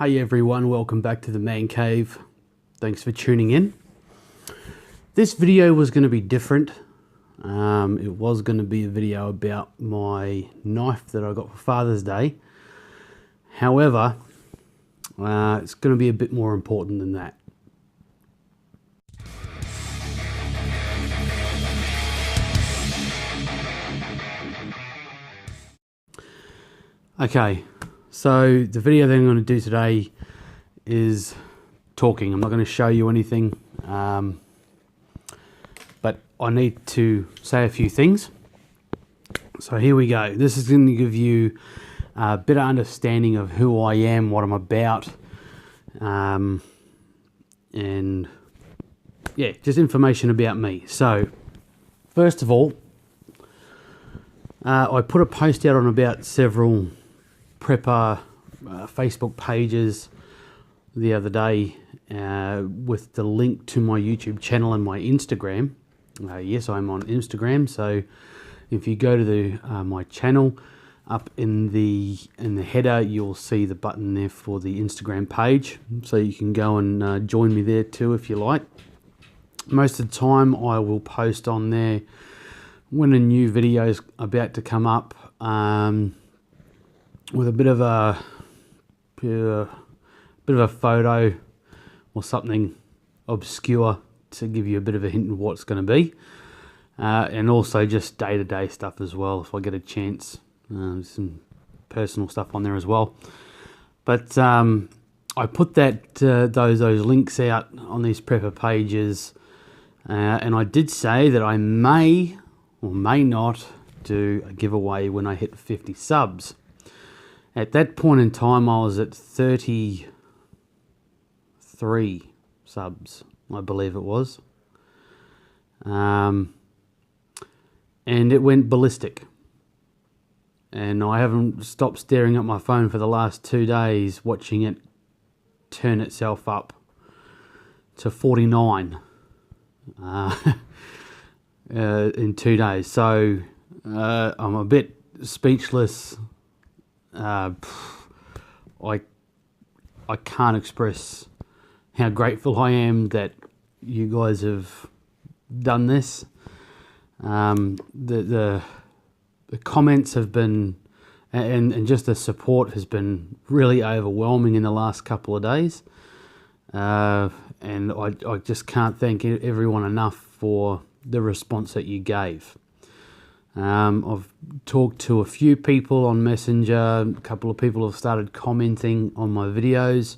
Hey everyone, welcome back to the Man Cave. Thanks for tuning in. This video was going to be different. It was going to be a video about my knife that I got for Father's Day. However, it's going to be a bit more important than that. Okay, so the video that I'm going to do today is talking. I'm not going to show you anything, but I need to say a few things. So here we go. This is going to give you a better understanding of who I am, what I'm about, and yeah, just information about me. So first of all, I put a post out on about several prepper Facebook pages the other day with the link to my YouTube channel and my Instagram. Yes, I'm on Instagram, so if you go to my channel, up in the header you'll see the button there for the Instagram page, so you can go and join me there too if you like. Most of the time I will post on there when a new video is about to come up, with a bit of a photo or something obscure to give you a bit of a hint of what it's going to be, and also just day-to-day stuff as well if I get a chance. Some personal stuff on there as well, but I put that those links out on these prepper pages, and I did say that I may or may not do a giveaway when I hit 50 subs. At that point in time, I was at 33 subs, I believe it was. And it went ballistic. And I haven't stopped staring at my phone for the last 2 days, watching it turn itself up to 49 in 2 days. So I'm a bit speechless. I can't express how grateful I am that you guys have done this. The comments have been, and just the support has been really overwhelming in the last couple of days, and I just can't thank everyone enough for the response that you gave. I've talked to a few people on Messenger. A couple of people have started commenting on my videos,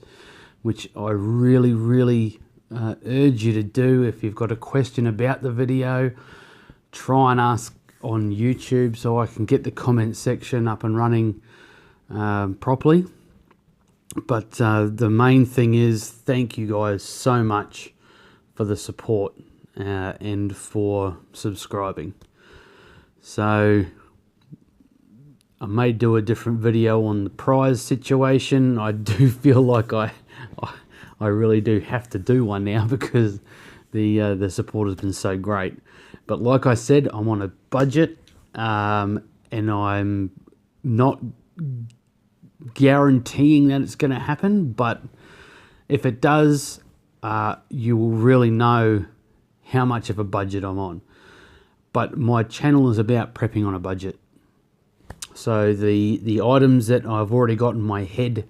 which I really urge you to do. If you've got a question about the video, try and ask on YouTube so I can get the comment section up and running properly. But the main thing is, thank you guys so much for the support and for subscribing. So I may do a different video on the prize situation. I do feel like I really do have to do one now because the support has been so great. But like I said, I'm on a budget, and I'm not guaranteeing that it's going to happen. But if it does, you will really know how much of a budget I'm on. But my channel is about prepping on a budget. So the items that I've already got in my head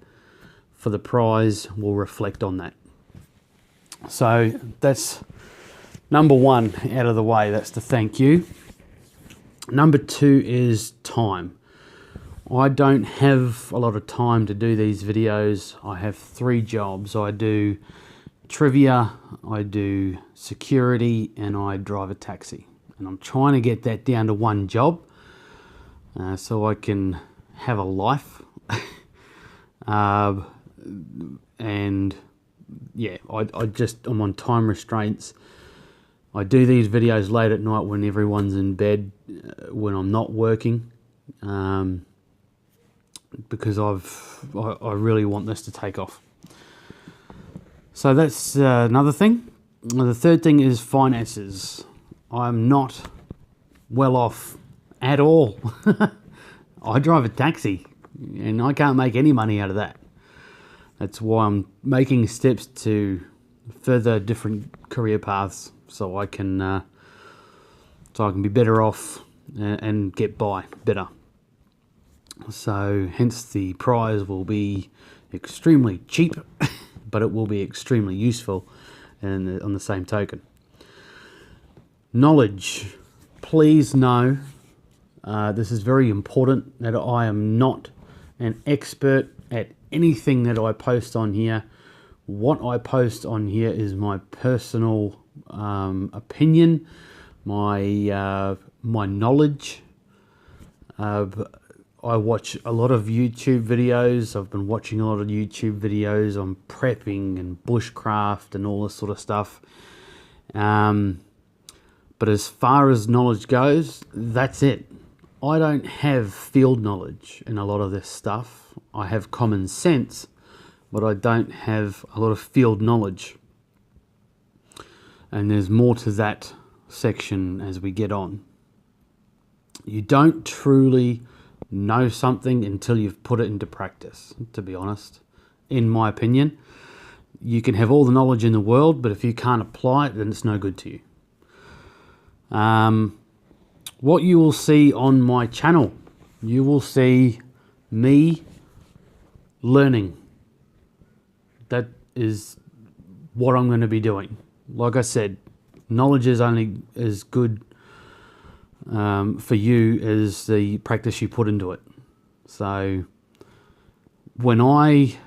for the prize will reflect on that. So that's number one out of the way. That's the thank you. Number two is time. I don't have a lot of time to do these videos. I have 3 jobs. I do trivia, I do security, and I drive a taxi. And I'm trying to get that down to 1 job so I can have a life. And yeah, I'm on time restraints. I do these videos late at night when everyone's in bed, when I'm not working, because I really want this to take off. So that's another thing. The third thing is finances. I'm not well off at all. I drive a taxi and I can't make any money out of that. That's why I'm making steps to further different career paths, so I can be better off and get by better. So hence the prize will be extremely cheap, but it will be extremely useful on the same token. Knowledge. Please know, this is very important, that I am not an expert at anything that I post on here. What I post on here is my personal opinion, my knowledge. I watch a lot of YouTube videos. I've been watching a lot of YouTube videos on prepping and bushcraft and all this sort of stuff. But as far as knowledge goes, that's it. I don't have field knowledge in a lot of this stuff. I have common sense, but I don't have a lot of field knowledge. And there's more to that section as we get on. You don't truly know something until you've put it into practice, to be honest. In my opinion, you can have all the knowledge in the world, but if you can't apply it, then it's no good to you. What you will see on my channel, you will see me learning. That is what I'm going to be doing. Like I said, knowledge is only as good for you as the practice you put into it. So when I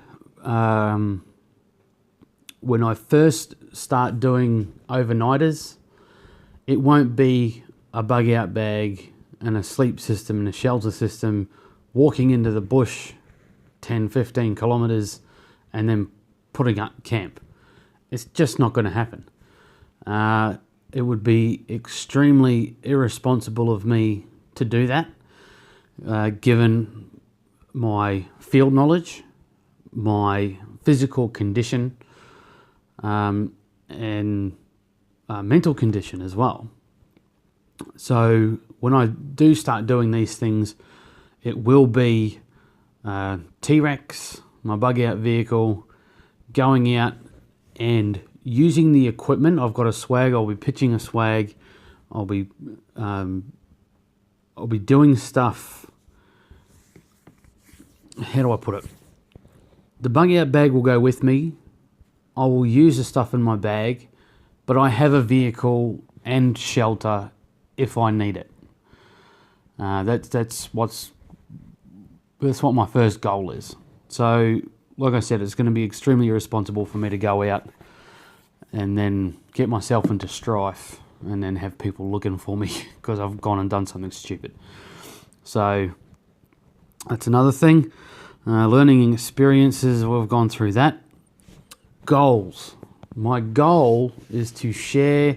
first start doing overnighters, it won't be a bug out bag and a sleep system and a shelter system, walking into the bush 10, 15 kilometers and then putting up camp. It's just not going to happen. It would be extremely irresponsible of me to do that, given my field knowledge, my physical condition, and mental condition as well. So when I do start doing these things, it will be T-Rex, my bug out vehicle, going out and using the equipment. I've got a swag. I'll be pitching a swag. I'll be doing stuff. How do I put it? The bug out bag will go with me. I will use the stuff in my bag, but I have a vehicle and shelter if I need it. That's what my first goal is. So, like I said, it's going to be extremely irresponsible for me to go out and then get myself into strife and then have people looking for me because I've gone and done something stupid. So that's another thing. Learning experiences, we've gone through that. Goals. My goal is to share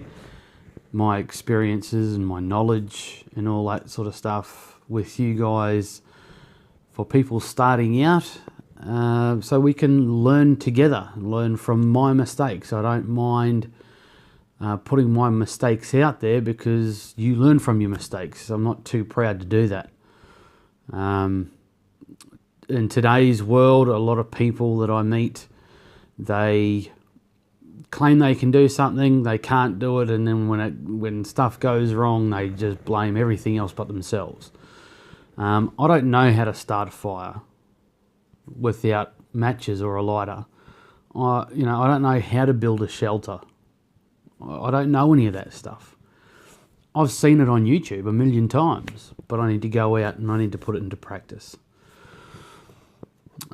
my experiences and my knowledge and all that sort of stuff with you guys for people starting out, so we can learn together, learn from my mistakes. I don't mind putting my mistakes out there because you learn from your mistakes. I'm not too proud to do that. In today's world, a lot of people that I meet, they claim they can do something, they can't do it, and then when stuff goes wrong, they just blame everything else but themselves. I don't know how to start a fire without matches or a lighter. I don't know how to build a shelter. I don't know any of that stuff. I've seen it on YouTube a million times, but I need to go out and I need to put it into practice.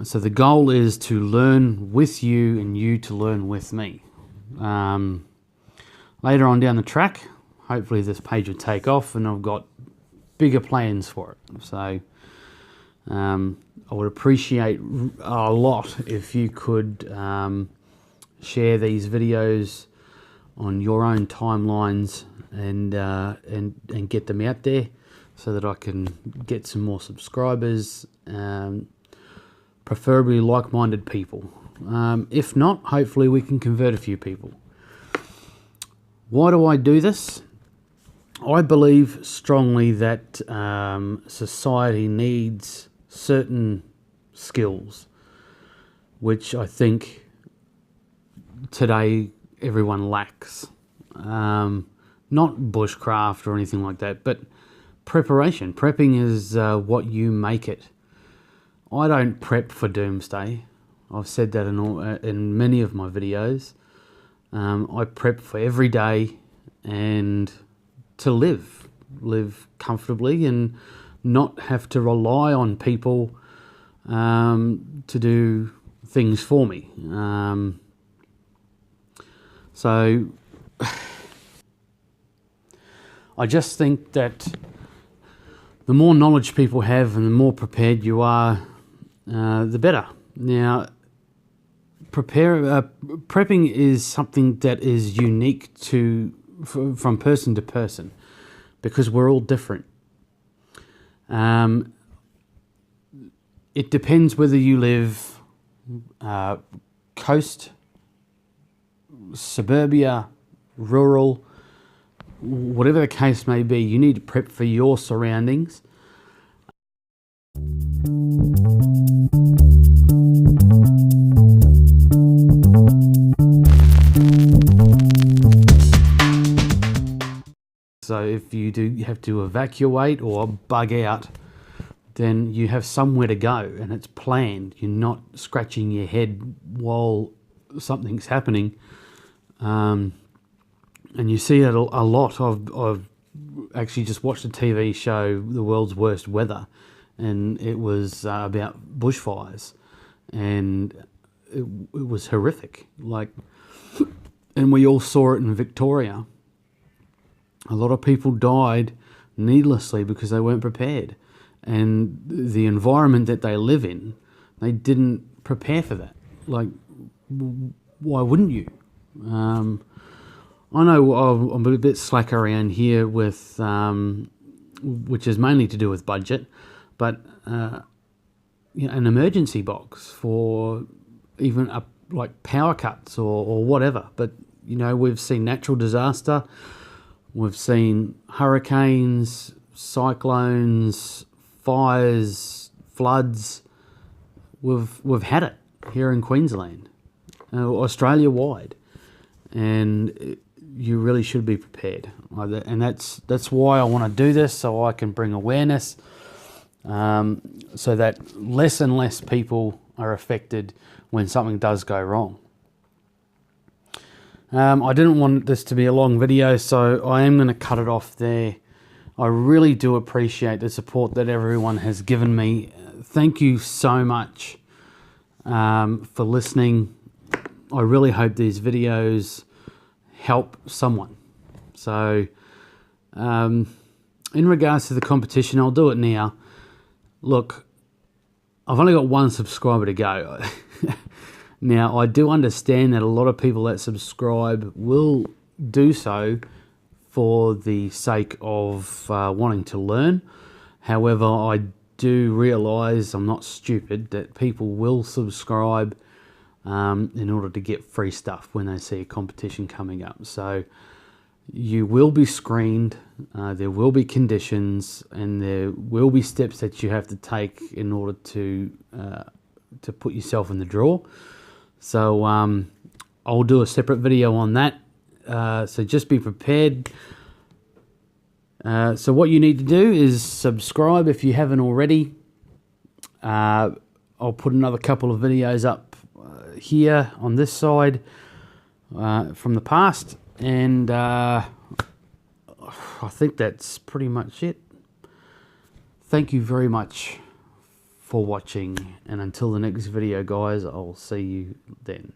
So the goal is to learn with you and you to learn with me. Later on down the track, hopefully this page will take off and I've got bigger plans for it. So I would appreciate a lot if you could share these videos on your own timelines and get them out there so that I can get some more subscribers, preferably like-minded people. If not, hopefully we can convert a few people. Why do I do this? I believe strongly that society needs certain skills. which I think today everyone lacks. Not bushcraft or anything like that, but preparation. Prepping is what you make it. I don't prep for doomsday. I've said that in many of my videos. I prep for every day and to live comfortably and not have to rely on people to do things for me. So I just think that the more knowledge people have and the more prepared you are, the better. Now, prepping is something that is unique from person to person because we're all different. It depends whether you live coast, suburbia, rural, whatever the case may be. You need to prep for your surroundings. So if you do have to evacuate or bug out, then you have somewhere to go and it's planned. You're not scratching your head while something's happening. And you see it a lot. I've actually just watched a TV show, The World's Worst Weather, and it was about bushfires, and it was horrific. And we all saw it in Victoria. A lot of people died needlessly because they weren't prepared. And the environment that they live in, they didn't prepare for that. Why wouldn't you? I know I'm a bit slack around here with, which is mainly to do with budget, but an emergency box for even like power cuts or whatever. But we've seen natural disaster, we've seen hurricanes, cyclones, fires, floods. We've had it here in Queensland, Australia wide, and you really should be prepared. And that's why I want to do this, so I can bring awareness, so that less and less people are affected when something does go wrong. I didn't want this to be a long video, so I am going to cut it off there. I really do appreciate the support that everyone has given me. Thank you so much for listening. I really hope these videos help someone. So in regards to the competition, I'll do it now. Look, I've only got one subscriber to go. Now, I do understand that a lot of people that subscribe will do so for the sake of wanting to learn. However, I do realise, I'm not stupid, that people will subscribe in order to get free stuff when they see a competition coming up. So you will be screened, there will be conditions, and there will be steps that you have to take in order to put yourself in the draw. So I'll do a separate video on that. So just be prepared. So what you need to do is subscribe if you haven't already. I'll put another couple of videos up here on this side from the past, and I think that's pretty much it. Thank you very much for watching, and until the next video, guys, I'll see you then.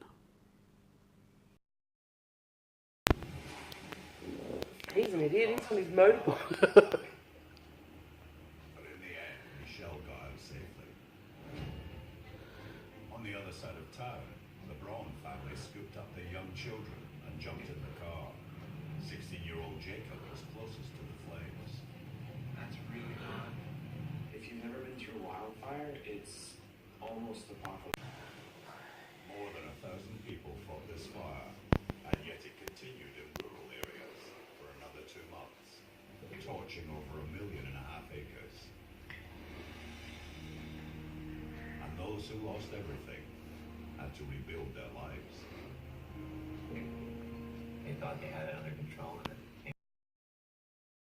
He's an idiot, he's on his motorbike. But in the end, Michelle got out safely. On the other side of town, the Braun family scooped up their young children and jumped in the car. 16-year-old Jacob was closest to the flames. That's really odd. If you've never been through wildfire, it's almost apocalyptic. More than 1,000 people fought this fire, and yet it continued in rural areas for another 2 months, torching over 1.5 million acres. And those who lost everything to rebuild their lives. They thought they had it under control.